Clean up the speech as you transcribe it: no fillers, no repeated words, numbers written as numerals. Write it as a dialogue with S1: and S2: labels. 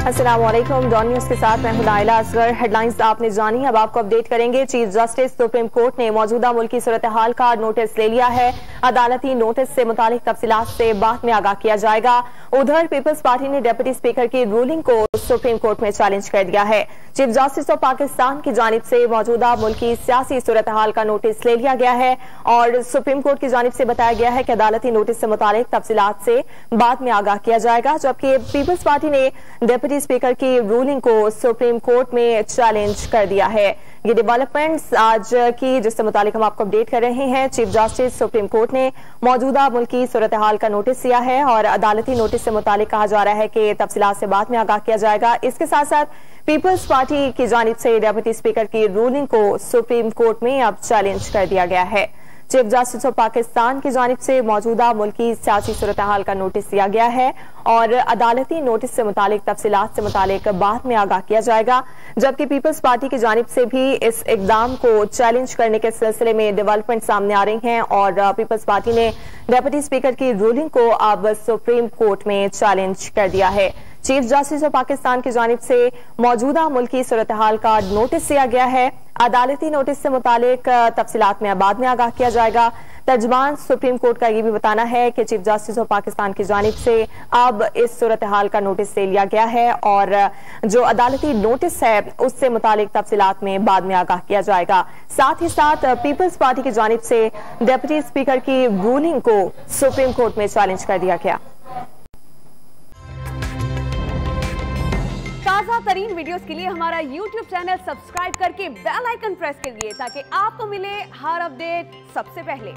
S1: अस्सलामुअलैकुम। Don news के साथ मैं हूं नाइला असगर। हेडलाइंस आपने जानी, अब आपको अपडेट करेंगे। चीफ जस्टिस सुप्रीम कोर्ट ने मौजूदा मुल्की सूरत हाल का नोटिस ले लिया है। अदालती नोटिस से मुतालिक तफसीलात से बाद में आगाह किया जाएगा। उधर पीपल्स पार्टी ने डिप्टी स्पीकर की रूलिंग को सुप्रीम कोर्ट में चैलेंज कर दिया है। चीफ जस्टिस ऑफ पाकिस्तान की जानिब से मौजूदा मुल्की सियासी सूरत हाल का नोटिस ले लिया गया है और सुप्रीम कोर्ट की जानिब से बताया गया है कि अदालती नोटिस से मुतालिक तफसीलात से बाद में आगाह किया जाएगा। जबकि पीपल्स पार्टी ने डिप्टी स्पीकर की रूलिंग को सुप्रीम कोर्ट में चैलेंज कर दिया है। ये डेवलपमेंट्स आज की जिससे मुतालिक हम आपको अपडेट कर रहे हैं। चीफ जस्टिस सुप्रीम कोर्ट ने मौजूदा मुल्की सूरत हाल का नोटिस दिया है और अदालती नोटिस से मुतालिक कहा जा रहा है कि तफसीलात से बाद में आगाह किया जाएगा। इसके साथ साथ पीपल्स पार्टी की जानिब से डिप्टी स्पीकर की रूलिंग को सुप्रीम कोर्ट में अब चैलेंज कर दिया गया है। चीफ जस्टिस ऑफ पाकिस्तान की जानिब से मौजूदा मुल्की सियासी सूरत हाल का नोटिस दिया गया है और अदालती नोटिस से मुतालिक तफसीलात से मुतालिक बाद में आगाह किया जाएगा। जबकि पीपल्स पार्टी की जानिब से भी इस इकदाम को चैलेंज करने के सिलसिले में डेवलपमेंट सामने आ रही हैं और पीपल्स पार्टी ने डिप्टी स्पीकर की रूलिंग को अब सुप्रीम कोर्ट में चैलेंज कर दिया है। चीफ जस्टिस ऑफ पाकिस्तान की जानिब से मौजूदा मुल्की सूरत हाल का नोटिस दिया गया है। अदालती नोटिस से मुतालिक तफसीलात में बाद में आगाह किया जाएगा। तर्जमान सुप्रीम कोर्ट का यह भी बताना है कि चीफ जस्टिस ऑफ पाकिस्तान की जानिब से अब इस सूरत हाल का नोटिस ले लिया गया है और जो अदालती नोटिस है उससे मुतालिक तफसीलात में बाद में आगाह किया जाएगा। साथ ही साथ पीपल्स पार्टी की जानिब से डिप्टी स्पीकर की रूलिंग को सुप्रीम कोर्ट में चैलेंज कर दिया गया।
S2: ताज़ा तरीन वीडियोस के लिए हमारा YouTube चैनल सब्सक्राइब करके बेल आइकन प्रेस करिए ताकि आपको मिले हर अपडेट सबसे पहले।